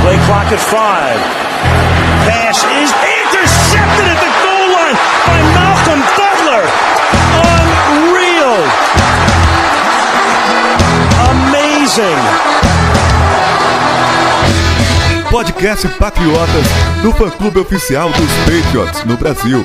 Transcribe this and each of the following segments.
Play clock at 5. Pass is intercepted at the goal line by Malcolm Butler. Unreal. Amazing. Podcast Patriotas, do fã-clube oficial dos Patriots no Brasil.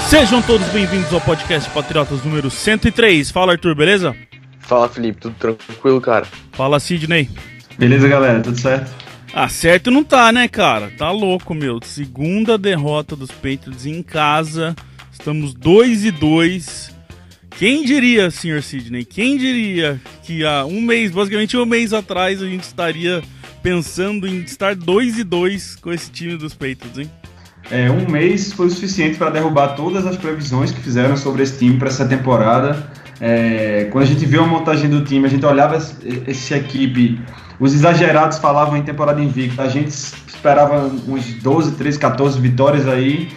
Sejam todos bem-vindos ao podcast Patriotas número 103. Fala, Arthur, beleza? Fala, Felipe, tudo tranquilo, cara? Fala, Sidney. Beleza, galera, tudo certo? Ah, certo não tá, né, cara? Tá louco, meu. Segunda derrota dos Patriots em casa. Estamos 2-2. Quem diria, senhor Sidney? Quem diria que há basicamente um mês atrás, a gente estaria pensando em estar 2-2 com esse time dos Patriots, hein? Um mês foi o suficiente para derrubar todas as previsões que fizeram sobre esse time para essa temporada. Quando a gente viu a montagem do time, a gente olhava essa equipe, os exagerados falavam em temporada invicta, a gente esperava uns 12, 13, 14 vitórias aí.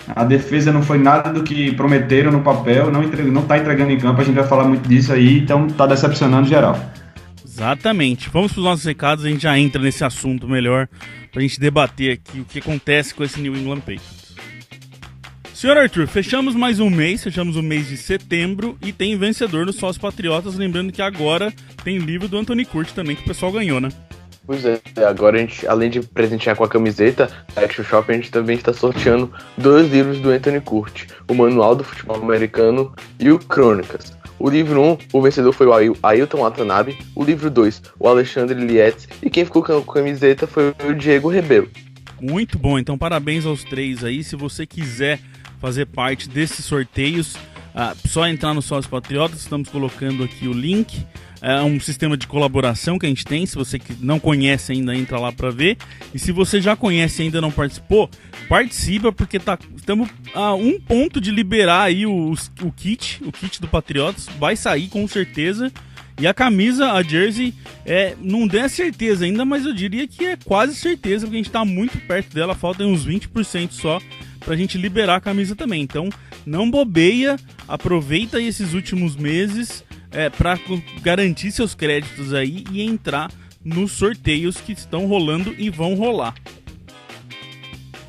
A defesa não foi nada do que prometeram no papel, não tá entregando em campo, a gente vai falar muito disso aí, então tá decepcionando geral. Exatamente. Vamos para os nossos recados, a gente já entra nesse assunto melhor pra gente debater aqui o que acontece com esse New England Patriots. Senhor Arthur, fechamos mais um mês, fechamos o mês de setembro e tem vencedor nos Sócios Patriotas, lembrando que agora tem livro do Anthony Curti também que o pessoal ganhou, né? Pois é, agora a gente, além de presentear com a camiseta, a Action Shop, a gente também está sorteando 2 livros do Anthony Curti, o Manual do Futebol Americano e o Crônicas. O livro 1, o vencedor foi o Ailton Watanabe, o livro 2, o Alexandre Lietz, e quem ficou com a camiseta foi o Diego Rebelo. Muito bom, então parabéns aos 3 aí. Se você quiser fazer parte desses sorteios, só entrar no Sócios Patriotas, estamos colocando aqui o link. É um sistema de colaboração que a gente tem. Se você que não conhece ainda, entra lá para ver. E se você já conhece e ainda não participou, participa, porque estamos a um ponto de liberar aí o kit do Patriotas. Vai sair com certeza. E a camisa, a jersey, não dê a certeza ainda, mas eu diria que é quase certeza, porque a gente está muito perto dela. Faltam uns 20% só pra gente liberar a camisa também. Então não bobeia, aproveita aí esses últimos meses para garantir seus créditos aí e entrar nos sorteios que estão rolando e vão rolar.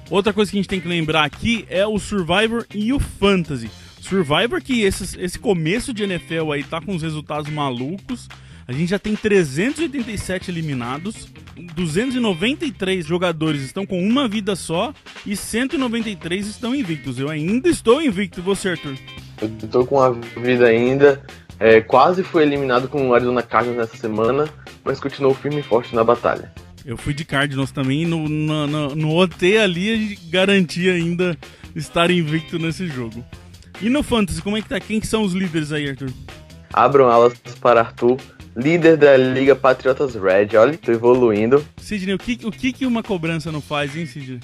Outra coisa que a gente tem que lembrar aqui é o Survivor e o Fantasy. Survivor que esse começo de NFL aí tá com os resultados malucos. A gente já tem 387 eliminados, 293 jogadores estão com uma vida só e 193 estão invictos. Eu ainda estou invicto, e você, Arthur? Eu tô com uma vida ainda. Quase fui eliminado com o Arizona Cardinals nessa semana, mas continuou firme e forte na batalha. Eu fui de Cardinals também, no OT ali a gente garantia ainda estar invicto nesse jogo. E no Fantasy, como é que tá? Quem que são os líderes aí, Arthur? Abram alas para Arthur, líder da Liga Patriotas Red. Olha, tô evoluindo. Sidney, o que uma cobrança não faz, hein, Sidney?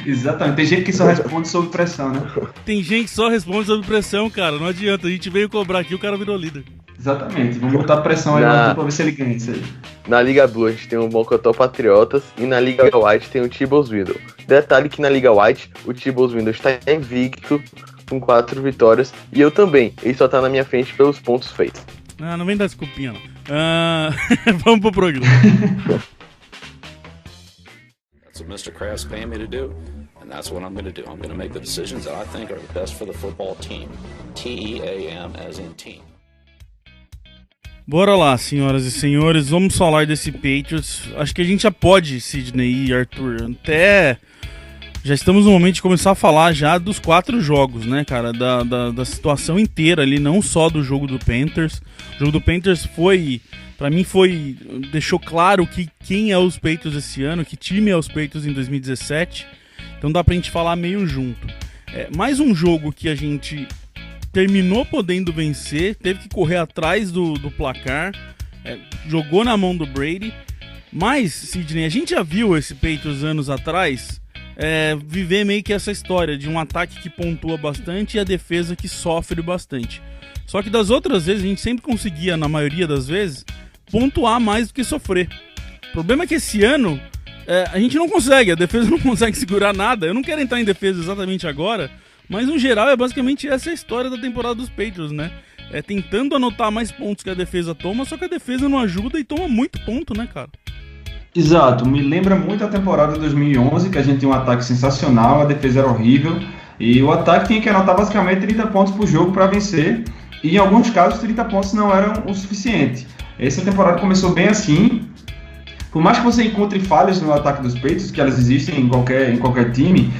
Exatamente, tem gente que só responde sob pressão, né? Tem gente que só responde sob pressão, cara, não adianta, a gente veio cobrar aqui, o cara virou líder. Exatamente, vamos botar pressão aí pra ver se ele ganha isso aí. Na Liga Blue a gente tem o Mocotó Patriotas e na Liga White tem o T-Balls Window. Detalhe que na Liga White o T-Balls Window está invicto com 4 vitórias e eu também, ele só tá na minha frente pelos pontos feitos. Não vem dar desculpinha não. Vamos pro programa. That's what Mr. Kraft's paying me to do, and that's what I'm going to do. I'm going to make the decisions that I think are the best for the football team. T-E-A-M as in team. Bora lá, senhoras e senhores, vamos falar desse Patriots. Acho que a gente já pode, Sidney e Arthur, até já estamos no momento de começar a falar já dos 4 jogos, né, cara, da situação inteira ali, não só do jogo do Panthers. O jogo do Panthers pra mim deixou claro quem é os Patriots esse ano, que time é os Patriots em 2017, então dá pra gente falar meio junto. Mais um jogo que a gente terminou podendo vencer, teve que correr atrás do placar, jogou na mão do Brady, mas, Sidney, a gente já viu esse Patriots anos atrás viver meio que essa história de um ataque que pontua bastante e a defesa que sofre bastante. Só que das outras vezes a gente sempre conseguia, na maioria das vezes, pontuar mais do que sofrer. O problema é que esse ano a gente não consegue, a defesa não consegue segurar nada. Eu não quero entrar em defesa exatamente agora, mas no geral é basicamente essa a história da temporada dos Patriots, né? Tentando anotar mais pontos que a defesa toma, só que a defesa não ajuda e toma muito ponto, né, cara? Exato, me lembra muito a temporada de 2011, que a gente tinha um ataque sensacional, a defesa era horrível, e o ataque tinha que anotar basicamente 30 pontos por jogo para vencer, e em alguns casos 30 pontos não eram o suficiente. Essa temporada começou bem assim. Por mais que você encontre falhas no ataque dos Patriots, que elas existem em qualquer time,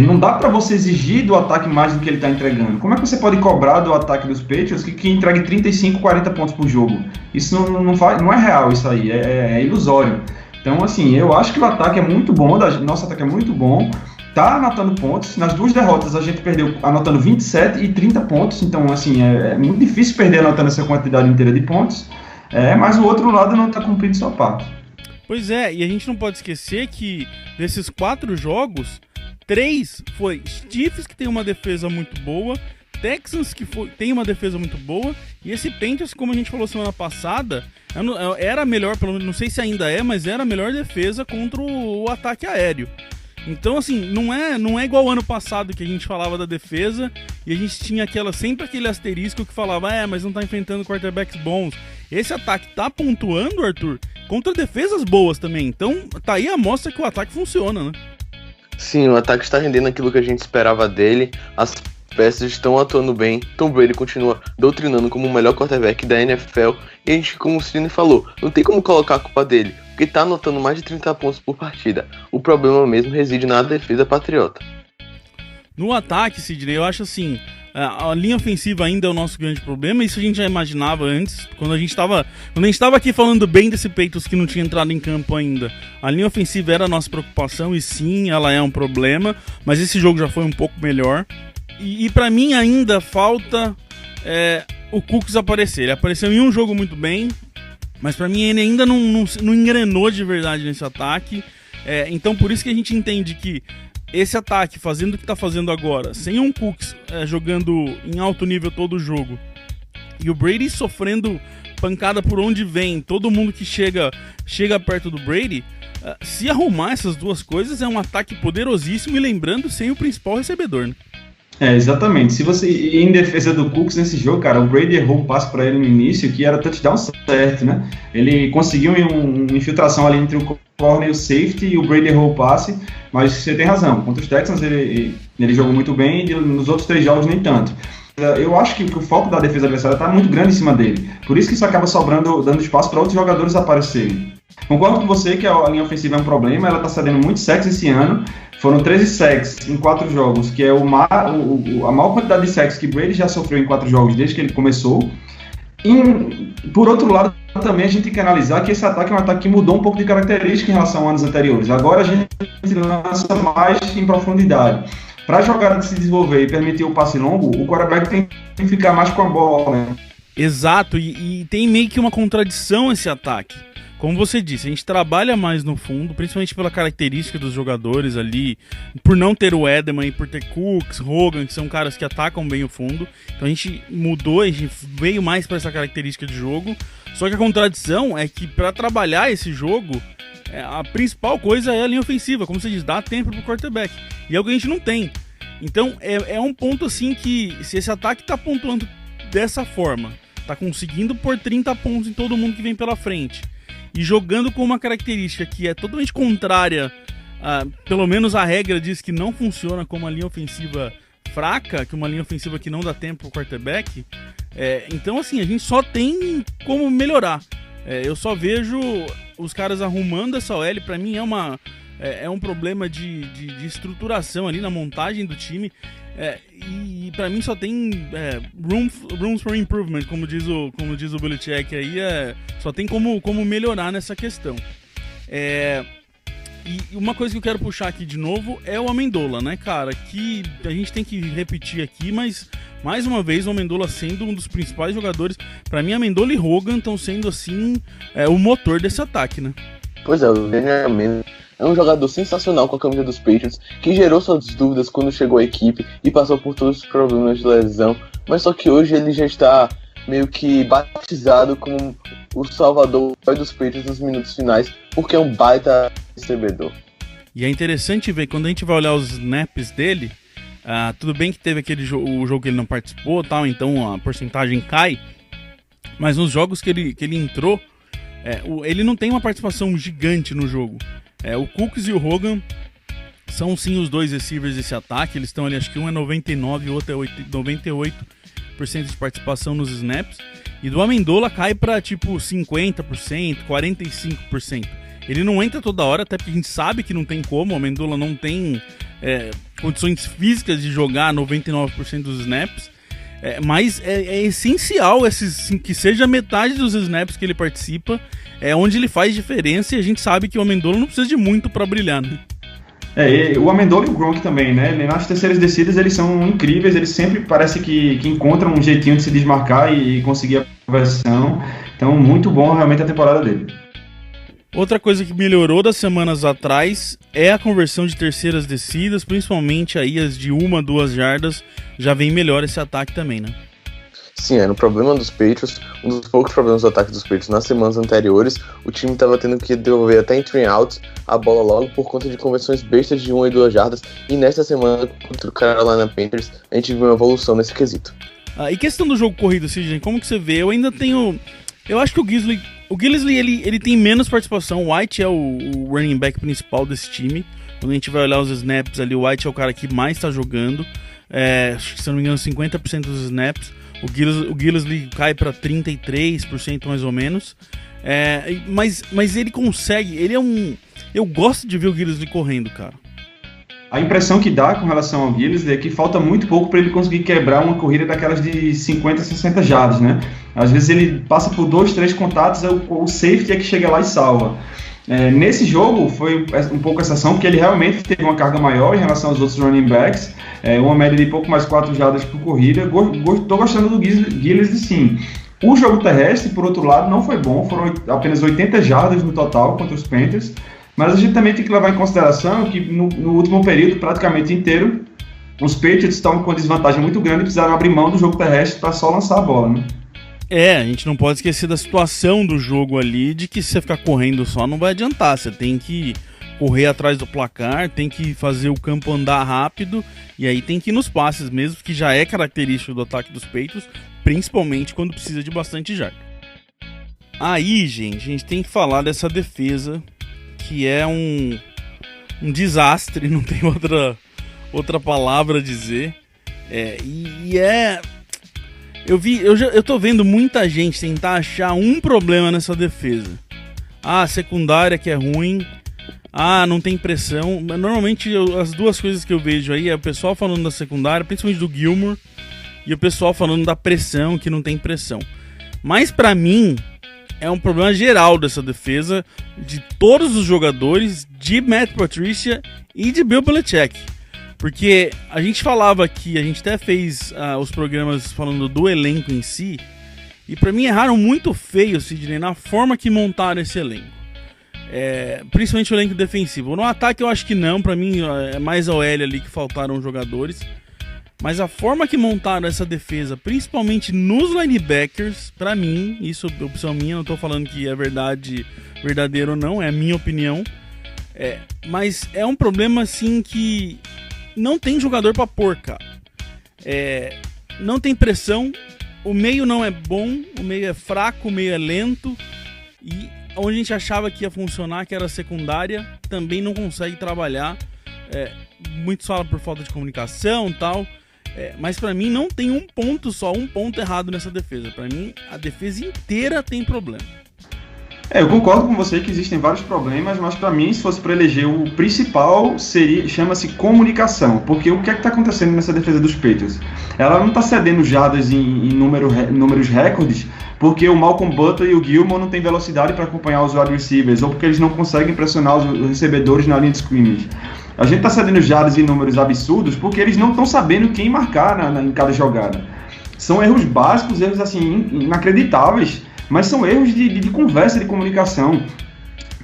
não dá para você exigir do ataque mais do que ele está entregando. Como é que você pode cobrar do ataque dos Patriots que entregue 35, 40 pontos por jogo? Isso não é real, isso aí, é ilusório. Então, assim, eu acho que o ataque é muito bom, nosso ataque é muito bom, tá anotando pontos. Nas duas derrotas a gente perdeu anotando 27 e 30 pontos, então, assim, é muito difícil perder anotando essa quantidade inteira de pontos, mas o outro lado não está cumprindo sua parte. Pois é, e a gente não pode esquecer que desses 4 jogos, 3 foi Chiefs, que tem uma defesa muito boa, Texans, que tem uma defesa muito boa, e esse Panthers, como a gente falou semana passada, era a melhor, pelo menos, não sei se ainda é, mas era a melhor defesa contra o ataque aéreo. Então, assim, não é igual ao ano passado que a gente falava da defesa e a gente tinha sempre aquele asterisco que falava, mas não tá enfrentando quarterbacks bons. Esse ataque tá pontuando, Arthur, contra defesas boas também. Então, tá aí a mostra que o ataque funciona, né? Sim, o ataque está rendendo aquilo que a gente esperava dele. As peças estão atuando bem. Tom Brady continua doutrinando como o melhor quarterback da NFL. E a gente, como o Sidney falou, não tem como colocar a culpa dele, porque tá anotando mais de 30 pontos por partida. O problema mesmo reside na defesa patriota. No ataque, Sidney, eu acho assim, a linha ofensiva ainda é o nosso grande problema. Isso a gente já imaginava antes, quando a gente tava aqui falando bem desse Patriots que não tinha entrado em campo ainda. A linha ofensiva era a nossa preocupação e sim, ela é um problema, mas esse jogo já foi um pouco melhor. E pra mim ainda falta o Cooks aparecer. Ele apareceu em um jogo muito bem, mas pra mim ele ainda não engrenou de verdade nesse ataque. Então por isso que a gente entende que esse ataque, fazendo o que tá fazendo agora, sem um Cooks jogando em alto nível todo o jogo, e o Brady sofrendo pancada por onde vem, todo mundo que chega perto do Brady, se arrumar essas duas coisas, é um ataque poderosíssimo, e lembrando, sem o principal recebedor, né? Exatamente. Se você ir em defesa do Cooks nesse jogo, cara, o Brady errou um passe para ele no início que era touchdown certo, né? Ele conseguiu uma infiltração ali entre o corner e o safety e o Brady errou o passe, mas você tem razão. Contra os Texans ele jogou muito bem e nos outros 3 jogos nem tanto. Eu acho que o foco da defesa adversária está muito grande em cima dele. Por isso que isso acaba sobrando, dando espaço para outros jogadores aparecerem. Concordo com você que a linha ofensiva é um problema, ela está cedendo muito sacks esse ano. Foram 13 sacks em 4 jogos, que é a maior quantidade de sacks que Brady já sofreu em 4 jogos desde que ele começou. E, por outro lado, também a gente tem que analisar que esse ataque é um ataque que mudou um pouco de característica em relação a anos anteriores. Agora a gente lança mais em profundidade. Para a jogada se desenvolver e permitir o passe longo, o quarterback tem que ficar mais com a bola, né? Exato, e tem meio que uma contradição esse ataque. Como você disse, a gente trabalha mais no fundo, principalmente pela característica dos jogadores ali, por não ter o Edelman e por ter Cooks, Hogan, que são caras que atacam bem o fundo. Então a gente mudou, a gente veio mais para essa característica de jogo. Só que a contradição é que para trabalhar esse jogo, a principal coisa é a linha ofensiva, como você diz, dá tempo pro quarterback. E é o que a gente não tem. Então é um ponto assim que, se esse ataque tá pontuando dessa forma, tá conseguindo pôr 30 pontos em todo mundo que vem pela frente, e jogando com uma característica que é totalmente contrária, pelo menos a regra diz que não funciona como uma linha ofensiva fraca, que uma linha ofensiva que não dá tempo pro quarterback, então assim, a gente só tem como melhorar. Eu só vejo os caras arrumando essa OL. Pra mim é um problema de estruturação ali na montagem do time, e pra mim só tem rooms for improvement, como diz o Belichick aí, só tem como melhorar nessa questão. E uma coisa que eu quero puxar aqui de novo é o Amendola, né, cara, que a gente tem que repetir aqui, mas mais uma vez o Amendola sendo um dos principais jogadores. Pra mim, Amendola e Hogan estão sendo assim o motor desse ataque, né? Pois é, o Daniel Amendola é um jogador sensacional com a camisa dos Patriots, que gerou suas dúvidas quando chegou à equipe e passou por todos os problemas de lesão, mas só que hoje ele já está meio que batizado como o salvador dos Patriots nos minutos finais, porque é um baita recebedor. E é interessante ver, quando a gente vai olhar os snaps dele, tudo bem que teve o jogo que ele não participou, tal, então a porcentagem cai, mas nos jogos que ele entrou, ele não tem uma participação gigante no jogo. O Cooks e o Hogan são sim os dois receivers desse ataque, eles estão ali, acho que um é 99% e o outro é 98% de participação nos snaps, e do Amendola cai para tipo 50%, 45%. Ele não entra toda hora, até porque a gente sabe que não tem como, o Amendola não tem condições físicas de jogar 99% dos snaps, mas é essencial que seja metade dos snaps que ele participa, onde ele faz diferença, e a gente sabe que o Amendola não precisa de muito para brilhar, né? O Amendola e o Gronk também, né? Nas terceiras descidas eles são incríveis, eles sempre parece que encontram um jeitinho de se desmarcar e conseguir a conversão. Então, muito bom realmente a temporada dele. Outra coisa que melhorou das semanas atrás é a conversão de terceiras descidas, principalmente aí as de 1-2 jardas, já vem melhor esse ataque também, né? Sim, era um problema dos Patriots, um dos poucos problemas do ataque dos Patriots nas semanas anteriores. O time estava tendo que devolver até em 3-and-out a bola logo por conta de conversões bestas de 1 e 2 jardas. E nesta semana, contra o Carolina Panthers, a gente viu uma evolução nesse quesito. E questão do jogo corrido, Sidney, como que você vê? Eu acho que o Gillislee ele tem menos participação. O White é o running back principal desse time. Quando a gente vai olhar os snaps ali, o White é o cara que mais está jogando. Se não me engano, 50% dos snaps. O Gillislee cai para 33% mais ou menos. Mas ele consegue. Eu gosto de ver o Gillislee correndo, cara. A impressão que dá com relação ao Gillislee é que falta muito pouco para ele conseguir quebrar uma corrida daquelas de 50, 60 jardas, né? Às vezes ele passa por 2, 3 contatos, o safety é que chega lá e salva. Nesse jogo foi um pouco exceção, porque ele realmente teve uma carga maior em relação aos outros running backs, uma média de pouco mais 4 jardas por corrida. Estou gostando do Gillislee, sim. O jogo terrestre, por outro lado, não foi bom, foram apenas 80 jardas no total contra os Panthers. Mas a gente também tem que levar em consideração que no último período, praticamente inteiro, os Patriots estavam com desvantagem muito grande e precisaram abrir mão do jogo terrestre para só lançar a bola, né? A gente não pode esquecer da situação do jogo ali, de que se você ficar correndo só não vai adiantar, você tem que correr atrás do placar, tem que fazer o campo andar rápido, e aí tem que ir nos passes mesmo, que já é característico do ataque dos Patriots, principalmente quando precisa de bastante jarda. Aí, gente, a gente tem que falar dessa defesa, que é um desastre, não tem outra palavra a dizer. Eu tô vendo muita gente tentar achar um problema nessa defesa. A secundária que é ruim, não tem pressão. Normalmente as duas coisas que eu vejo aí é o pessoal falando da secundária, principalmente do Gilmore, e o pessoal falando da pressão, que não tem pressão. Mas pra mim é um problema geral dessa defesa, de todos os jogadores, de Matt Patricia e de Bill Belichick. Porque a gente falava aqui, a gente até fez os programas falando do elenco em si, e pra mim erraram muito feio, Sidney, na forma que montaram esse elenco. Principalmente o elenco defensivo. No ataque eu acho que não, pra mim é mais a OL ali que faltaram jogadores. Mas a forma que montaram essa defesa, principalmente nos linebackers, pra mim, isso é opção minha, não tô falando que é verdadeiro ou não, é a minha opinião. Mas é um problema assim que não tem jogador pra pôr, cara. Não tem pressão, o meio não é bom, o meio é fraco, o meio é lento, e onde a gente achava que ia funcionar, que era a secundária, também não consegue trabalhar. Muitos falam por falta de comunicação e tal. Mas pra mim não tem um ponto errado nessa defesa. Pra mim a defesa inteira tem problema. Eu concordo com você que existem vários problemas, mas pra mim, se fosse para eleger, o principal chama-se comunicação. Porque o que é que tá acontecendo nessa defesa dos Patriots? Ela não tá cedendo jardas em números recordes, porque o Malcolm Butler e o Gilmore não têm velocidade para acompanhar os wide receivers, ou porque eles não conseguem pressionar os recebedores na linha de scrimmage. A gente está cedendo jardas em números absurdos porque eles não estão sabendo quem marcar em cada jogada. São erros básicos, erros assim inacreditáveis, mas são erros de conversa, de comunicação.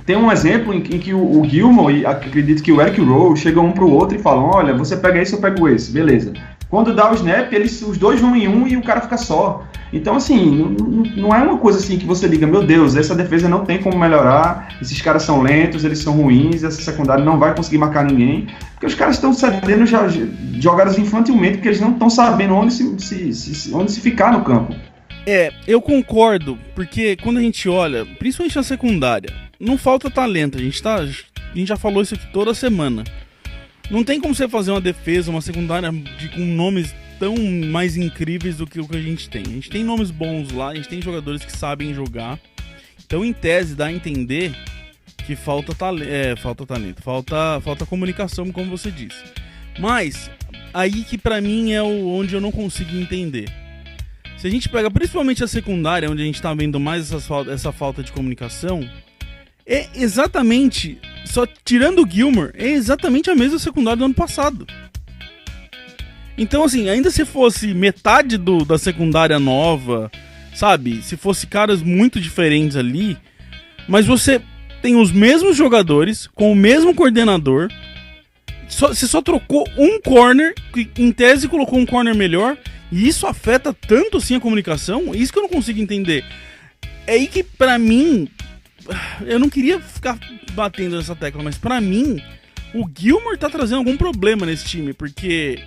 Tem um exemplo em que o Gilmore e acredito que o Eric Rowe chegam um para o outro e falam: olha, você pega esse, eu pego esse, beleza. Quando dá o snap, os dois vão em um e o cara fica só. Então, assim, não é uma coisa assim que você diga, meu Deus, essa defesa não tem como melhorar, esses caras são lentos, eles são ruins, essa secundária não vai conseguir marcar ninguém, porque os caras estão cedendo jogadas infantilmente, porque eles não estão sabendo onde se ficar no campo. Eu concordo, porque quando a gente olha, principalmente na secundária, não falta talento, a gente já falou isso aqui toda semana. Não tem como você fazer uma defesa, uma secundária com nomes tão mais incríveis do que o que a gente tem. A gente tem nomes bons lá, a gente tem jogadores que sabem jogar. Então, em tese, dá a entender que falta talento, falta comunicação, como você disse. Mas, aí que pra mim é onde eu não consigo entender. Se a gente pega principalmente a secundária, onde a gente tá vendo mais essa falta de comunicação, é exatamente, só tirando o Gilmore, é exatamente a mesma secundária do ano passado. Então, assim, ainda se fosse metade da secundária nova, sabe? Se fosse caras muito diferentes ali, mas você tem os mesmos jogadores, com o mesmo coordenador, você só trocou um corner, que em tese colocou um corner melhor, e isso afeta tanto assim a comunicação? Isso que eu não consigo entender. É aí que, pra mim, eu não queria ficar batendo nessa tecla, mas pra mim, o Gilmore tá trazendo algum problema nesse time, porque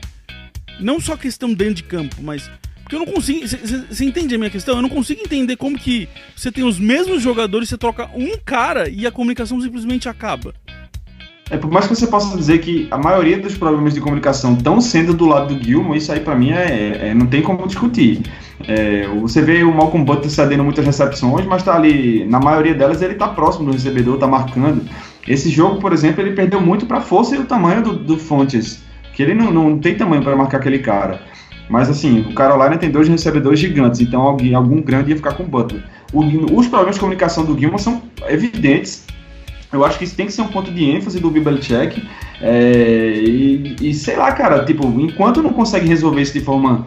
não só questão dentro de campo, mas porque eu não consigo, você entende a minha questão? Eu não consigo entender como que você tem os mesmos jogadores, você troca um cara e a comunicação simplesmente acaba. Por mais que você possa dizer que a maioria dos problemas de comunicação estão sendo do lado do Gilmore, isso aí pra mim não tem como discutir. Você vê o Malcolm Butler cedendo muitas recepções, mas tá ali, na maioria delas ele tá próximo do recebedor, tá marcando. Esse jogo, por exemplo, ele perdeu muito pra força e o tamanho do Fontes, que ele não tem tamanho para marcar aquele cara. Mas assim, o Carolina tem 2 recebedores gigantes, então algum grande ia ficar com o Butler. Os problemas de comunicação do Gilmore são evidentes. Eu acho que isso tem que ser um ponto de ênfase do Bill Belichick. E sei lá, cara, tipo, enquanto não consegue resolver isso de forma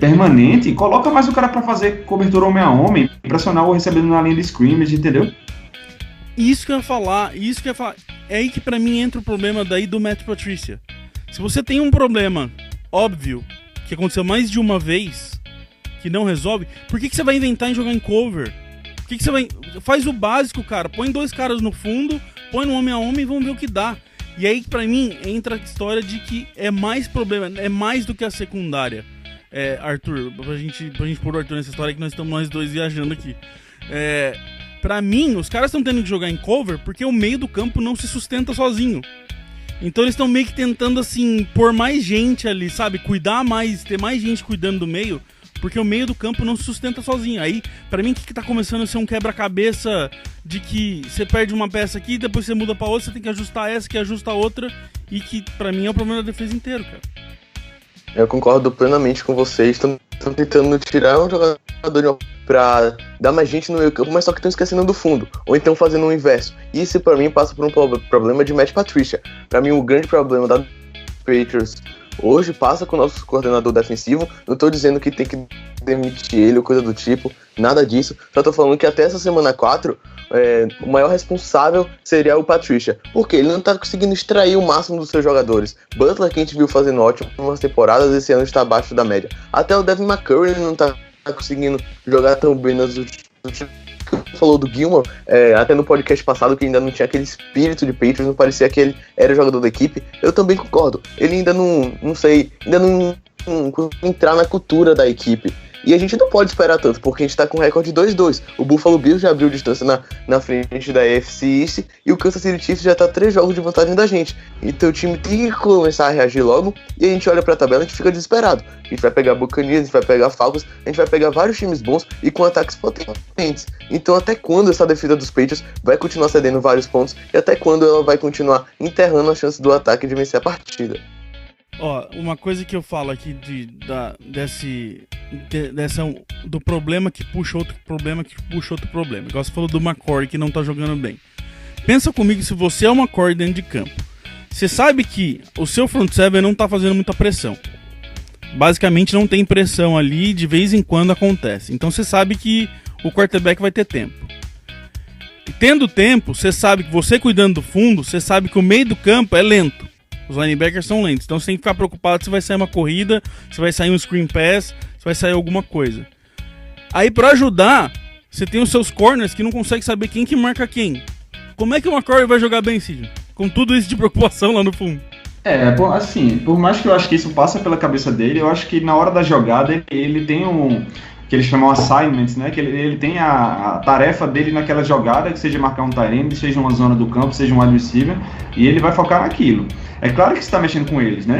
permanente, coloca mais o cara para fazer cobertura homem a homem, pressionar o recebedor na linha de scrimmage, entendeu? Isso que eu ia falar. É aí que pra mim entra o problema daí do Matt Patricia. Se você tem um problema óbvio, que aconteceu mais de uma vez, que não resolve, por que você vai inventar em jogar em cover? Por que você vai... Faz o básico, cara. Põe 2 caras no fundo, põe no homem a homem e vamos ver o que dá. E aí, pra mim, entra a história de que é mais problema, é mais do que a secundária. Arthur, pra gente pôr o Arthur nessa história, que nós estamos nós dois viajando aqui. Pra mim, os caras estão tendo que jogar em cover porque o meio do campo não se sustenta sozinho. Então eles estão meio que tentando, assim, pôr mais gente ali, sabe? Cuidar mais, ter mais gente cuidando do meio, porque o meio do campo não se sustenta sozinho. Aí, pra mim, o que tá começando a ser um quebra-cabeça de que você perde uma peça aqui, depois você muda pra outra, você tem que ajustar essa, que ajusta a outra, e que, pra mim, é o problema da defesa inteiro, cara. Eu concordo plenamente com vocês. Estão tentando tirar um jogador pra dar mais gente no meio campo, mas só que estão esquecendo do fundo. Ou então fazendo o inverso. Isso, pra mim, passa por um problema de Matt Patricia. Pra mim, o grande problema da Patriots hoje passa com o nosso coordenador defensivo. Não tô dizendo que tem que demitir ele ou coisa do tipo, nada disso. Só tô falando que até essa semana 4, o maior responsável seria o Patricia. Porque ele não tá conseguindo extrair o máximo dos seus jogadores. Butler, que a gente viu fazendo ótimas temporadas, esse ano está abaixo da média. Até o Devin McCurry ele não tá conseguindo jogar tão bem nas últimas. Falou do Gilmore, até no podcast passado, que ainda não tinha aquele espírito de Patriots, não parecia que ele era jogador da equipe. Eu também concordo. Ele ainda não entrar na cultura da equipe. E a gente não pode esperar tanto, porque a gente tá com recorde 2-2. O Buffalo Bills já abriu distância na frente da AFC East e o Kansas City Chiefs já tá 3 jogos de vantagem da gente. Então o time tem que começar a reagir logo e a gente olha pra tabela e a gente fica desesperado. A gente vai pegar Buccaneers, a gente vai pegar Falcons, a gente vai pegar vários times bons e com ataques potentes. Então até quando essa defesa dos Patriots vai continuar cedendo vários pontos e até quando ela vai continuar enterrando a chance do ataque de vencer a partida? Ó, uma coisa que eu falo aqui do problema que puxa outro problema que puxa outro problema. Igual você falou do McCoy que não tá jogando bem. Pensa comigo, se você é uma McCoy dentro de campo, você sabe que o seu front seven não tá fazendo muita pressão. Basicamente não tem pressão ali, de vez em quando acontece. Então você sabe que o quarterback vai ter tempo. E tendo tempo, você sabe que você cuidando do fundo, você sabe que o meio do campo é lento. Os linebackers são lentos. Então você tem que ficar preocupado se vai sair uma corrida, se vai sair um screen pass, se vai sair alguma coisa. Aí pra ajudar, você tem os seus corners que não conseguem saber quem que marca quem. Como é que o McCoy vai jogar bem, Sidney? Com tudo isso de preocupação lá no fundo. Assim, por mais que eu acho que isso passa pela cabeça dele, eu acho que na hora da jogada ele tem que eles chamam assignments, né? Que ele tem a tarefa dele naquela jogada, que seja marcar um tight end, seja uma zona do campo, seja um wide receiver, e ele vai focar naquilo. É claro que você está mexendo com eles, né?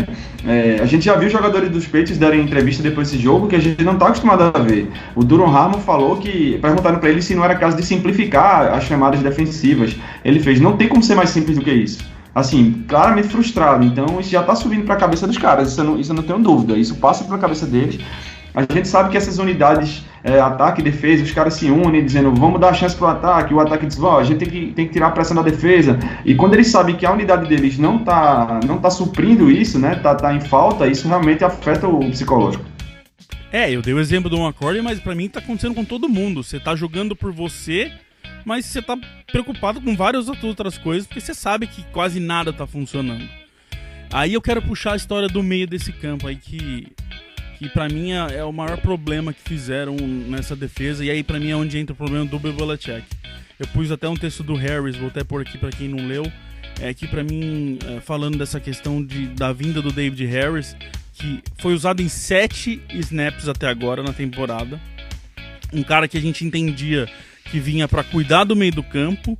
A gente já viu jogadores dos Patriots darem entrevista depois desse jogo que a gente não está acostumado a ver. O Duron Harmon falou que, perguntaram para ele se não era caso de simplificar as chamadas defensivas. Ele fez, não tem como ser mais simples do que isso. Assim, claramente frustrado. Então isso já está subindo para a cabeça dos caras, isso eu não tenho dúvida. Isso passa pela cabeça deles. A gente sabe que essas unidades, ataque e defesa, os caras se unem dizendo, vamos dar a chance para o ataque. O ataque diz, a gente tem que tirar a pressão da defesa. E quando eles sabem que a unidade deles não tá suprindo isso, né, tá em falta, isso realmente afeta o psicológico. Eu dei o exemplo do McCoy, mas pra mim tá acontecendo com todo mundo. Você tá jogando por você, mas você tá preocupado com várias outras coisas, porque você sabe que quase nada tá funcionando. Aí eu quero puxar a história do meio desse campo aí, que pra mim é o maior problema que fizeram nessa defesa, e aí pra mim é onde entra o problema do Bill Belichick. Eu pus até um texto do Harris, vou até pôr aqui pra quem não leu, que pra mim, falando dessa questão da vinda do David Harris, que foi usado em 7 snaps até agora na temporada, um cara que a gente entendia que vinha pra cuidar do meio do campo,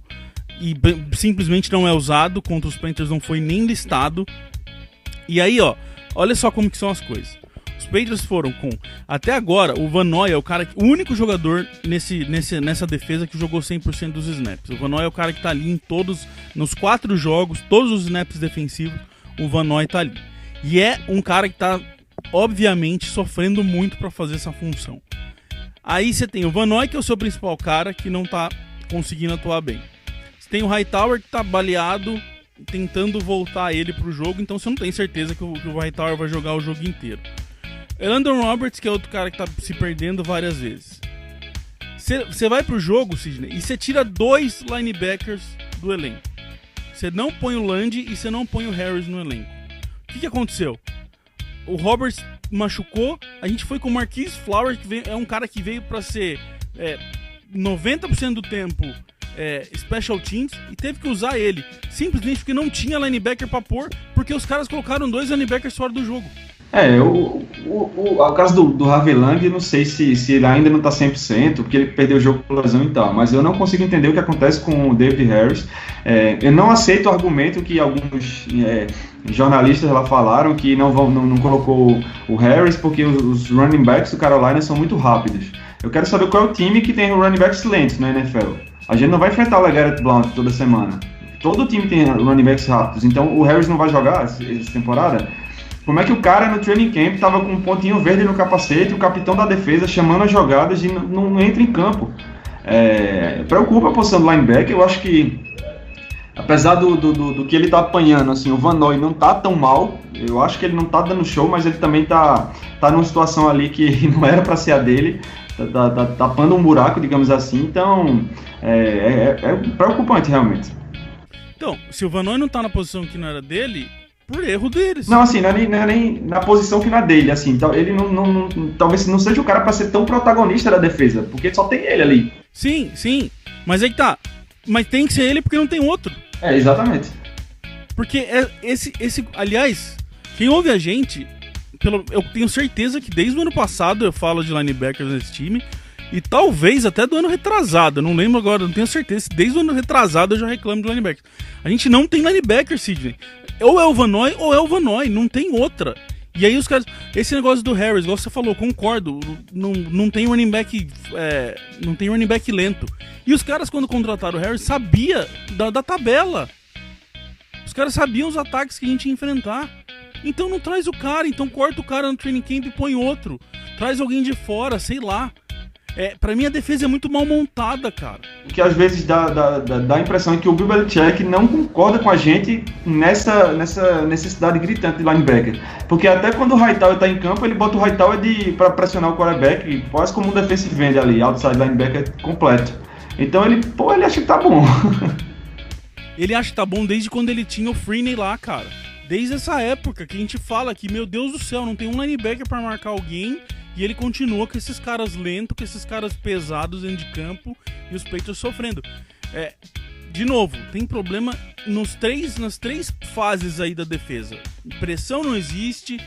e simplesmente não é usado, contra os Panthers não foi nem listado, e aí olha só como que são as coisas. Os Patriots foram com, até agora, o Van Noy é o único jogador nessa defesa que jogou 100% dos snaps. O Van Noy é o cara que tá ali nos 4 jogos, todos os snaps defensivos, o Van Noy tá ali. E é um cara que tá, obviamente, sofrendo muito para fazer essa função. Aí você tem o Van Noy, que é o seu principal cara, que não tá conseguindo atuar bem. Você tem o Hightower, que tá baleado, tentando voltar ele pro jogo, então você não tem certeza que o Hightower vai jogar o jogo inteiro. Elandon Roberts, que é outro cara que tá se perdendo várias vezes. Você vai pro jogo, Sidney, e você tira 2 linebackers do elenco. Você não põe o Lundy e você não põe o Harris no elenco. O que aconteceu? O Roberts machucou, a gente foi com o Marquise Flowers, que é um cara que veio pra ser 90% do tempo special teams, e teve que usar ele, simplesmente porque não tinha linebacker pra pôr, porque os caras colocaram 2 linebackers fora do jogo. O caso do Harvey Lang, não sei se ele ainda não tá 100%, porque ele perdeu o jogo por lesão e tal, mas eu não consigo entender o que acontece com o David Harris. Eu não aceito o argumento que alguns jornalistas lá falaram, que não colocou o Harris porque os running backs do Carolina são muito rápidos. Eu quero saber qual é o time que tem running backs lentos na NFL. A gente não vai enfrentar o LeGarrette Blount toda semana. Todo time tem running backs rápidos, então o Harris não vai jogar essa temporada? Como é que o cara no training camp tava com um pontinho verde no capacete, o capitão da defesa chamando as jogadas e não entra em campo? Preocupa a posição do linebacker. Eu acho que, apesar do que ele tá apanhando, assim, o Van Noy não tá tão mal. Eu acho que ele não tá dando show, mas ele também tá numa situação ali que não era para ser a dele. Tá tapando um buraco, digamos assim. Então, é preocupante, realmente. Então, se o Van Noy não tá na posição que não era dele, por erro deles. Não, assim, não é nem na posição que não é dele, assim, ele talvez não seja o cara pra ser tão protagonista da defesa, porque só tem ele ali. Sim, mas aí que tá, mas tem que ser ele porque não tem outro. Exatamente. Porque aliás, quem ouve a gente, eu tenho certeza que desde o ano passado eu falo de linebackers nesse time, e talvez até do ano retrasado, eu não lembro agora, não tenho certeza, desde o ano retrasado eu já reclamo de linebackers. A gente não tem linebacker, Sidney. Ou é o Van Noy ou é o Van Noy, não tem outra. E aí os caras, esse negócio do Harris, igual você falou, concordo, não tem running back, não tem running back lento. E os caras, quando contrataram o Harris, sabia da tabela. Os caras sabiam os ataques que a gente ia enfrentar. Então não traz o cara, então corta o cara no training camp e põe outro. Traz alguém de fora, sei lá. Pra mim a defesa é muito mal montada, cara. Que às vezes dá a impressão de que o Bill Belichick não concorda com a gente nessa necessidade gritante de linebacker. Porque até quando o Hightower tá em campo, ele bota o Hightower pra pressionar o quarterback, quase como um defensive end ali, outside linebacker completo. Então ele acha que tá bom. Ele acha que tá bom desde quando ele tinha o Freeney lá, cara. Desde essa época que a gente fala que, meu Deus do céu, não tem um linebacker pra marcar alguém, e ele continua com esses caras lentos, com esses caras pesados dentro de campo, e os Patriots sofrendo. De novo, tem problema nas três fases aí da defesa. Pressão não existe,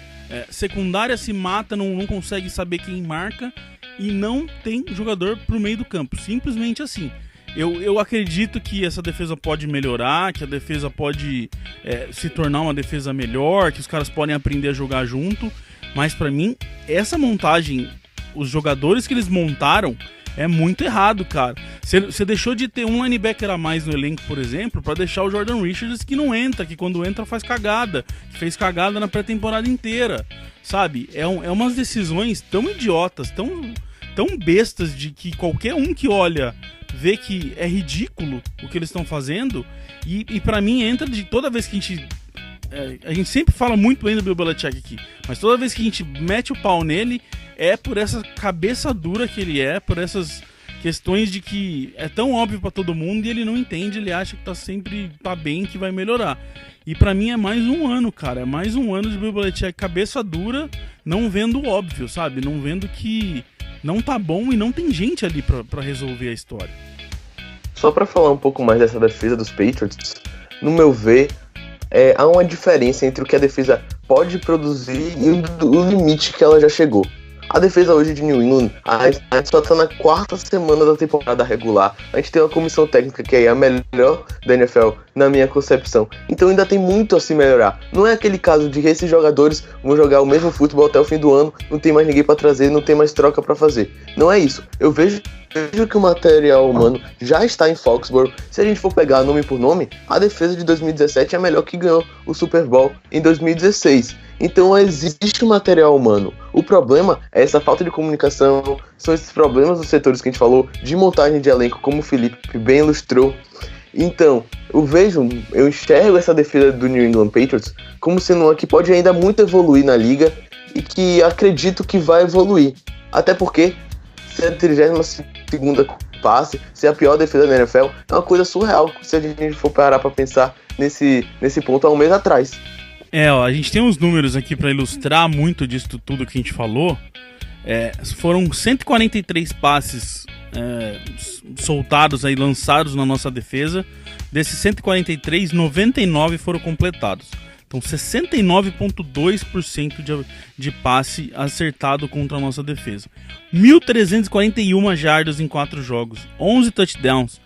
secundária se mata, não consegue saber quem marca, e não tem jogador pro meio do campo, simplesmente assim. Eu acredito que essa defesa pode melhorar, que a defesa pode se tornar uma defesa melhor, que os caras podem aprender a jogar junto, mas pra mim, essa montagem, os jogadores que eles montaram, é muito errado, cara. Você deixou de ter um linebacker a mais no elenco, por exemplo, pra deixar o Jordan Richards que não entra, que quando entra faz cagada, que fez cagada na pré-temporada inteira, sabe? É umas decisões tão idiotas, tão bestas, de que qualquer um que olha vê que é ridículo o que eles estão fazendo, e pra mim entra de toda vez que a gente sempre fala muito bem do Bill Belichick aqui, mas toda vez que a gente mete o pau nele, é por essa cabeça dura que ele é, por essas questões de que é tão óbvio pra todo mundo e ele não entende, ele acha que tá bem, que vai melhorar. E pra mim é mais um ano, cara, é mais um ano de Bill Belichick cabeça dura, não vendo o óbvio, sabe? Não vendo que não tá bom e não tem gente ali pra resolver a história. Só pra falar um pouco mais dessa defesa dos Patriots, no meu ver, há uma diferença entre o que a defesa pode produzir e o limite que ela já chegou. A defesa hoje de New England, a gente só tá na 4ª semana da temporada regular. A gente tem uma comissão técnica que é a melhor da NFL, na minha concepção. Então ainda tem muito a se melhorar. Não é aquele caso de que esses jogadores vão jogar o mesmo futebol até o fim do ano, não tem mais ninguém pra trazer, não tem mais troca pra fazer. Não é isso. Eu vejo que o material humano já está em Foxborough. Se a gente for pegar nome por nome, a defesa de 2017 é a melhor que ganhou o Super Bowl em 2016. Então existe um material humano. O problema é essa falta de comunicação, são esses problemas dos setores que a gente falou, de montagem de elenco, como o Felipe bem ilustrou. Então, eu enxergo essa defesa do New England Patriots como sendo uma que pode ainda muito evoluir na liga e que acredito que vai evoluir. Até porque ser a 32ª passe, ser a pior defesa da NFL, é uma coisa surreal se a gente for parar pra pensar nesse ponto há um mês atrás. A gente tem uns números aqui pra ilustrar muito disso tudo que a gente falou. Foram 143 passes soltados aí, lançados na nossa defesa. Desses 143, 99 foram completados. Então 69,2% de passe acertado contra a nossa defesa. 1.341 jardas em 4 jogos, 11 touchdowns,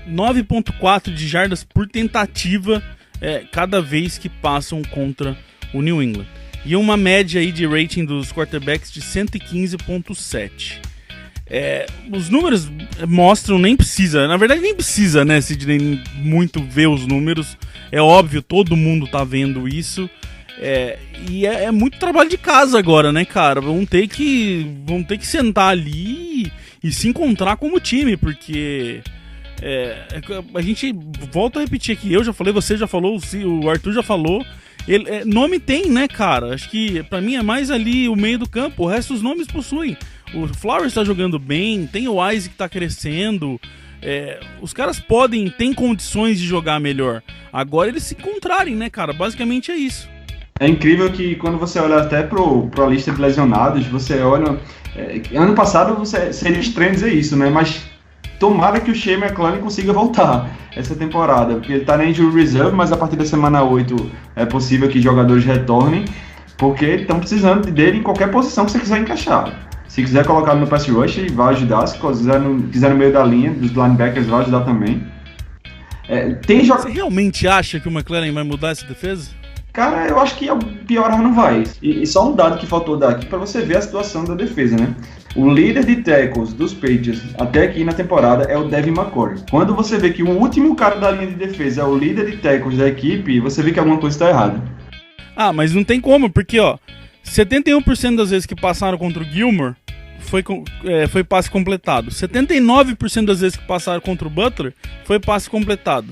9,4 de jardas por tentativa cada vez que passam contra o New England. E uma média aí de rating dos quarterbacks de 115,7. Os números mostram, nem precisa, na verdade nem precisa, né, Sidney, muito ver os números, é óbvio, todo mundo tá vendo isso, e é muito trabalho de casa agora, né, cara, vão ter que sentar ali e se encontrar como time, porque a gente volta a repetir aqui, eu já falei, você já falou, o Arthur já falou, nome tem, né, cara, acho que pra mim é mais ali o meio do campo, o resto dos nomes possuem. O Flowers tá jogando bem, tem o Isaac que tá crescendo, os caras têm condições de jogar melhor. Agora eles se encontrarem, né, cara? Basicamente é isso. É incrível que quando você olha até pra lista de lesionados, você olha... ano passado seria estranho dizer isso, né? Mas tomara que o Shea McClellan consiga voltar essa temporada, porque ele tá na injury reserve, mas a partir da semana 8 é possível que jogadores retornem, porque estão precisando dele em qualquer posição que você quiser encaixar. Se quiser colocar no pass rush, ele vai ajudar. Se quiser no meio da linha, dos linebackers, vai ajudar também. Você realmente acha que o McClellan vai mudar essa defesa? Cara, eu acho que piorar não vai. E só um dado que faltou dar aqui para você ver a situação da defesa, né? O líder de tackles dos Patriots até aqui na temporada é o Devin McCourty. Quando você vê que o último cara da linha de defesa é o líder de tackles da equipe, você vê que alguma coisa está errada. Mas não tem como, porque 71% das vezes que passaram contra o Gilmore foi passe completado. 79% das vezes que passaram contra o Butler foi passe completado.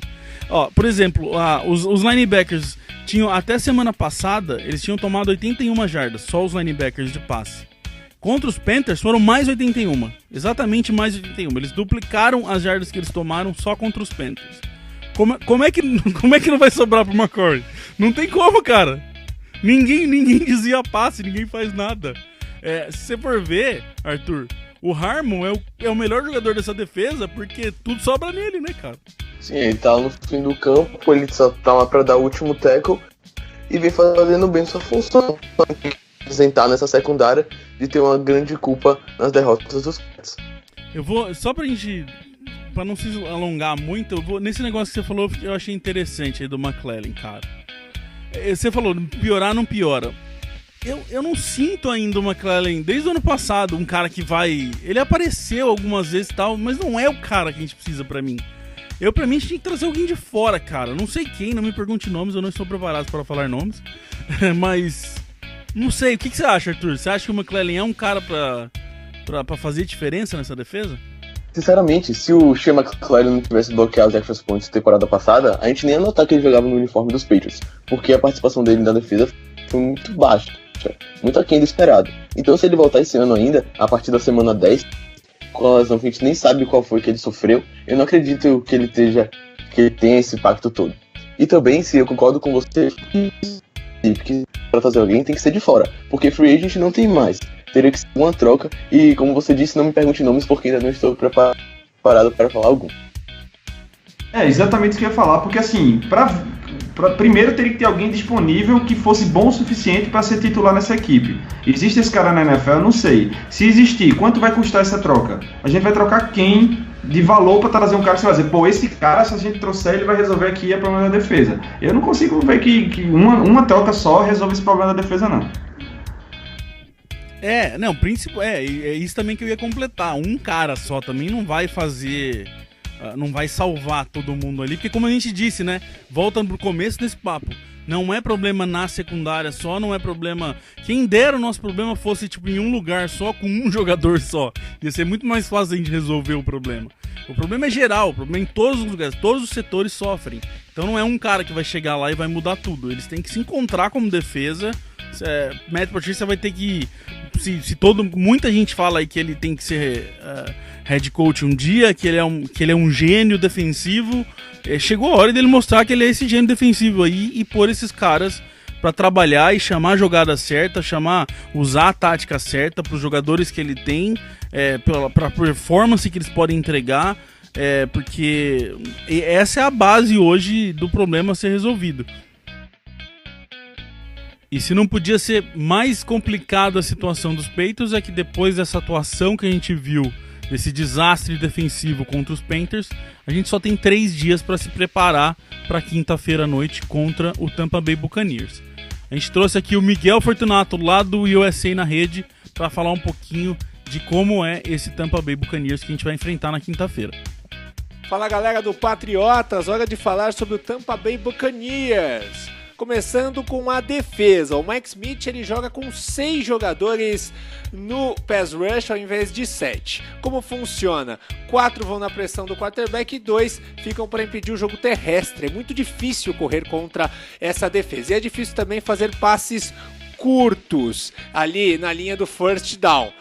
Por exemplo, os linebackers tinham, até semana passada, eles tinham tomado 81 jardas, só os linebackers de passe. Contra os Panthers foram mais 81, exatamente mais 81. Eles duplicaram as jardas que eles tomaram só contra os Panthers. Como é que não vai sobrar pro McCourty? Não tem como, cara. Ninguém desvia passe, ninguém faz nada. Se você for ver, Arthur, o Harmon é o melhor jogador dessa defesa porque tudo sobra nele, né, cara? Sim, ele tá no fim do campo, ele só tá lá pra dar o último tackle e vem fazendo bem sua função. Apresentar nessa secundária de ter uma grande culpa nas derrotas dos Pets. Eu vou, só pra não se alongar muito, eu vou nesse negócio que você falou, que eu achei interessante aí do McClellan, cara. Você falou, piorar não piora. Eu não sinto ainda o McClellan, desde o ano passado, um cara que vai... Ele apareceu algumas vezes e tal, mas não é o cara que a gente precisa pra mim. Pra mim, a gente tinha que trazer alguém de fora, cara. Não sei quem, não me pergunte nomes, eu não estou preparado para falar nomes. Mas, não sei, o que você acha, Arthur? Você acha que o McClellan é um cara pra fazer diferença nessa defesa? Sinceramente, se o Shea McClellan não tivesse bloqueado os extra points da temporada passada, a gente nem ia notar que ele jogava no uniforme dos Patriots, porque a participação dele na defesa foi muito baixa, muito aquém do esperado. Então, se ele voltar esse ano ainda, a partir da semana 10, com a lesão que a gente nem sabe qual foi que ele sofreu, eu não acredito que ele tenha esse impacto todo. E também, se eu concordo com você, que para trazer alguém tem que ser de fora, porque free agent não tem mais. Teria que ser uma troca, e como você disse, não me pergunte nomes porque ainda não estou preparado para falar algum. Exatamente isso que eu ia falar, porque assim, primeiro teria que ter alguém disponível que fosse bom o suficiente para ser titular nessa equipe. Existe esse cara na NFL? Eu não sei. Se existir, quanto vai custar essa troca? A gente vai trocar quem de valor para trazer um cara que você vai dizer, pô, esse cara, se a gente trouxer, ele vai resolver aqui o problema da defesa. Eu não consigo ver que uma troca só resolve esse problema da defesa, não. É isso também que eu ia completar. Um cara só também não vai fazer... não vai salvar todo mundo ali, porque como a gente disse, né, volta pro começo desse papo, não é problema na secundária só, não é problema, quem dera o nosso problema fosse tipo em um lugar só, com um jogador só, ia ser muito mais fácil a gente resolver o problema é geral, o problema é em todos os lugares, todos os setores sofrem, então não é um cara que vai chegar lá e vai mudar tudo, eles têm que se encontrar como defesa. Matt Patricia vai ter que, muita gente fala aí que ele tem que ser head coach um dia, que ele é um gênio defensivo, chegou a hora dele mostrar que ele é esse gênio defensivo aí e pôr esses caras pra trabalhar e chamar a jogada certa, usar a tática certa pros jogadores que ele tem, pra performance que eles podem entregar, porque essa é a base hoje do problema a ser resolvido. E se não podia ser mais complicado a situação dos Patriots, é que depois dessa atuação que a gente viu, desse desastre defensivo contra os Panthers, a gente só tem 3 dias para se preparar para quinta-feira à noite contra o Tampa Bay Buccaneers. A gente trouxe aqui o Miguel Fortunato lá do USA na Rede para falar um pouquinho de como é esse Tampa Bay Buccaneers que a gente vai enfrentar na quinta-feira. Fala galera do Patriotas, hora de falar sobre o Tampa Bay Buccaneers. Começando com a defesa, o Mike Smith ele joga com 6 jogadores no pass rush ao invés de 7. Como funciona? 4 vão na pressão do quarterback e 2 ficam para impedir o jogo terrestre. É muito difícil correr contra essa defesa e é difícil também fazer passes curtos ali na linha do first down.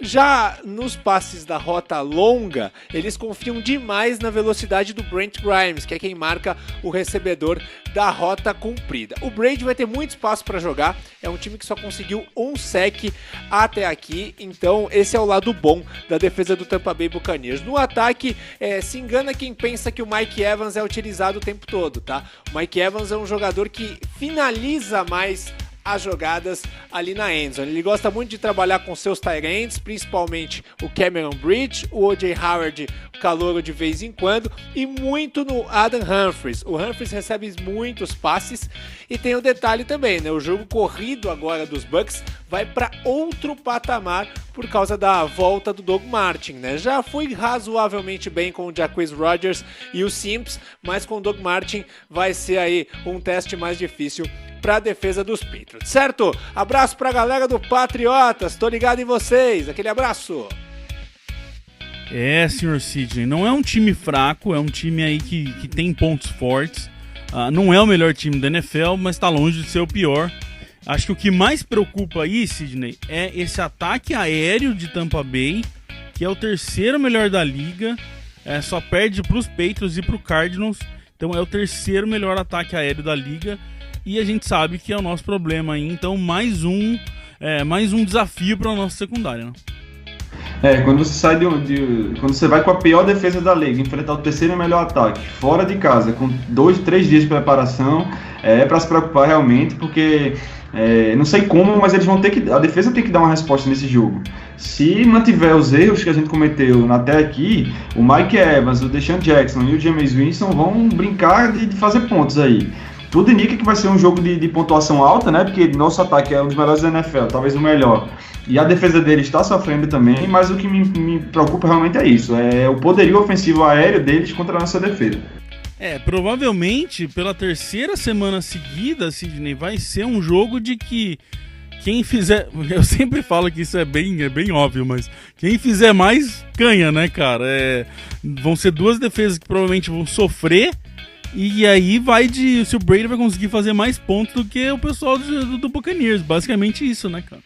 Já nos passes da rota longa, eles confiam demais na velocidade do Brent Grimes, que é quem marca o recebedor da rota comprida. O Brady vai ter muito espaço para jogar, é um time que só conseguiu um sec até aqui, então esse é o lado bom da defesa do Tampa Bay Buccaneers. No ataque, se engana quem pensa que o Mike Evans é utilizado o tempo todo, tá? O Mike Evans é um jogador que finaliza mais as jogadas ali na endzone. Ele gosta muito de trabalhar com seus tight ends, principalmente o Cameron Bridge, o O.J. Howard, o calouro de vez em quando, e muito no Adam Humphries. O Humphries recebe muitos passes e tem o detalhe também, né? O jogo corrido agora dos Bucs vai para outro patamar por causa da volta do Doug Martin, né? Já foi razoavelmente bem com o Jacquizz Rodgers e o Sims, mas com o Doug Martin vai ser aí um teste mais difícil para a defesa dos Patriots, certo? Abraço pra galera do Patriotas, tô ligado em vocês, aquele abraço! Senhor Sidney, não é um time fraco, é um time aí que tem pontos fortes, não é o melhor time da NFL, mas tá longe de ser o pior. Acho que o que mais preocupa aí, Sidney, é esse ataque aéreo de Tampa Bay, que é o 3º melhor da liga, só perde pros Patriots e pro Cardinals, então é o 3º melhor ataque aéreo da liga. e a gente sabe que é o nosso problema aí, então mais um desafio para a nossa secundária, né? Quando você sai quando você vai com a pior defesa da liga, enfrentar o terceiro e melhor ataque, fora de casa, com 2-3 dias de preparação, é para se preocupar realmente, porque não sei como, mas eles vão ter que, a defesa tem que dar uma resposta nesse jogo. Se mantiver os erros que a gente cometeu até aqui, o Mike Evans, o Deshaun Jackson e o Jameis Winston vão brincar de fazer pontos aí. Tudo indica que vai ser um jogo de pontuação alta, né? Porque nosso ataque é um dos melhores da NFL, talvez o melhor. E a defesa dele está sofrendo também, mas o que me preocupa realmente é isso. É o poderio ofensivo aéreo deles contra a nossa defesa. Provavelmente, pela terceira semana seguida, Sidney, vai ser um jogo de que quem fizer... Eu sempre falo que isso é bem óbvio, mas quem fizer mais, ganha, né, cara? Vão ser duas defesas que provavelmente vão sofrer, e aí se o Brady vai conseguir fazer mais pontos do que o pessoal do Buccaneers. Basicamente isso, né, cara?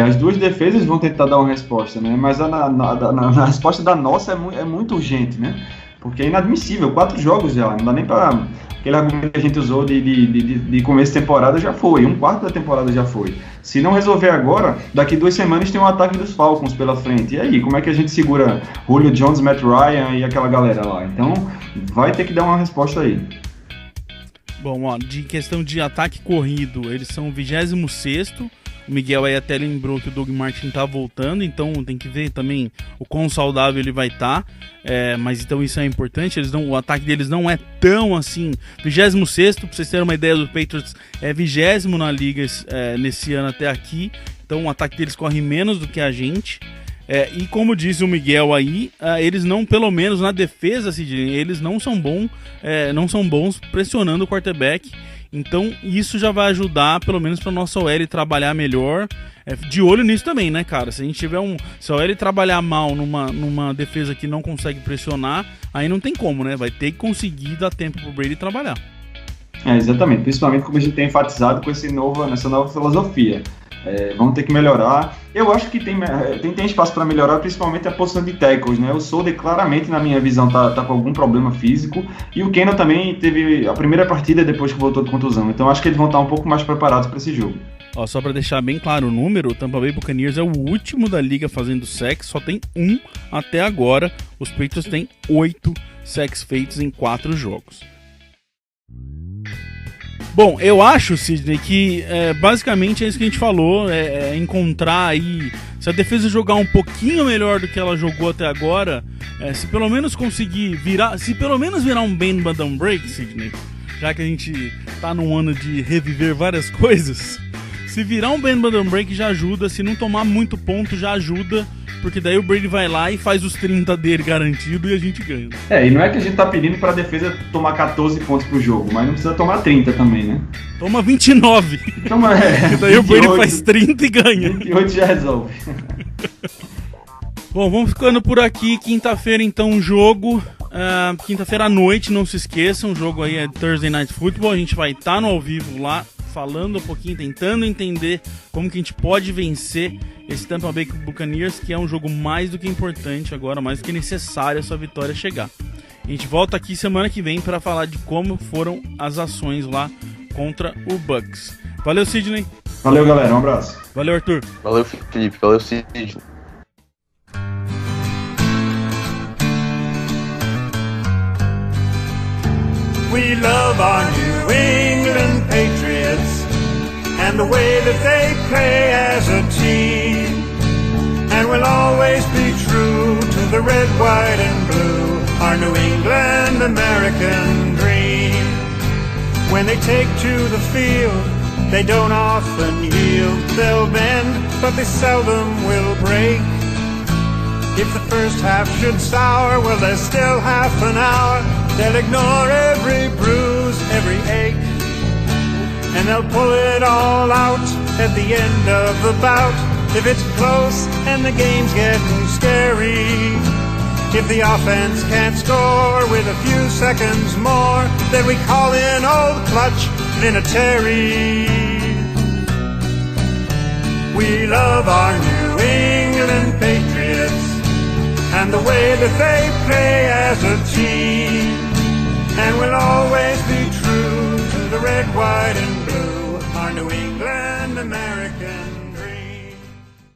As duas defesas vão tentar dar uma resposta, né? Mas a resposta da nossa é muito urgente, né? Porque é inadmissível, 4 jogos já, não dá nem pra... Aquele argumento que a gente usou de começo de temporada já foi, 1/4 da temporada já foi. Se não resolver agora, daqui 2 semanas tem um ataque dos Falcons pela frente. E aí, como é que a gente segura Julio Jones, Matt Ryan e aquela galera lá? Então, vai ter que dar uma resposta aí. Bom, de questão de ataque corrido, eles são o 26º. O Miguel aí até lembrou que o Doug Martin tá voltando, então tem que ver também o quão saudável ele vai estar. Mas então isso é importante. O ataque deles não é tão assim. 26º, pra vocês terem uma ideia, do Patriots é 20º na liga nesse ano até aqui. Então o ataque deles corre menos do que a gente. E como disse o Miguel aí, eles não, pelo menos na defesa, eles não são bons pressionando o quarterback. Então isso já vai ajudar, pelo menos para nossa OL trabalhar melhor. De olho nisso também, né, cara? Se a gente tiver se a OL trabalhar mal numa defesa que não consegue pressionar, aí não tem como, né? Vai ter que conseguir dar tempo pro Brady trabalhar. Exatamente, principalmente como a gente tem enfatizado com nessa nova filosofia. Vamos ter que melhorar. Eu acho que tem espaço para melhorar, principalmente a posição de tackles, né? O Solder claramente, na minha visão, tá com algum problema físico, e o Kendall também teve a primeira partida depois que voltou de contusão, então acho que eles vão estar um pouco mais preparados para esse jogo. Só para deixar bem claro o número, o Tampa Bay Buccaneers é o último da liga fazendo sacks, só tem 1 até agora. Os Patriots têm 8 sacks feitos em 4 jogos. Bom, eu acho, Sidney, que basicamente é isso que a gente falou, encontrar aí, se a defesa jogar um pouquinho melhor do que ela jogou até agora, se pelo menos conseguir virar um bend but don't break, Sidney, já que a gente tá num ano de reviver várias coisas, se virar um bend but don't break já ajuda, se não tomar muito ponto já ajuda, porque daí o Brady vai lá e faz os 30 dele garantido e a gente ganha. E não é que a gente tá pedindo pra defesa tomar 14 pontos pro jogo, mas não precisa tomar 30 também, né? Toma 29. E daí 28, o Brady faz 30 e ganha. 28 já resolve. Bom, vamos ficando por aqui. Quinta-feira, então, um jogo. Quinta-feira à noite, não se esqueçam. O jogo aí é Thursday Night Football. A gente vai estar no ao vivo lá, falando um pouquinho, tentando entender como que a gente pode vencer esse Tampa Bay Buccaneers, que é um jogo mais do que importante agora, mais do que necessário essa vitória chegar. A gente volta aqui semana que vem para falar de como foram as ações lá contra o Bucs. Valeu, Sidney. Valeu, galera. Um abraço. Valeu, Arthur. Valeu, Felipe. Valeu, Sidney. We love our New England Patriots and the way that they play as a team. And we'll always be true to the red, white, and blue, our New England American dream. When they take to the field, they don't often yield. They'll bend, but they seldom will break. If the first half should sour, well, there's still half an hour. They'll ignore every bruise, every ache, and they'll pull it all out at the end of the bout. If it's close and the game's getting scary, if the offense can't score with a few seconds more, then we call in Old Clutch Vinatieri. We love our New England Patriots and the way that they play as a team. And we'll always be true to the red, white, and blue. New England American.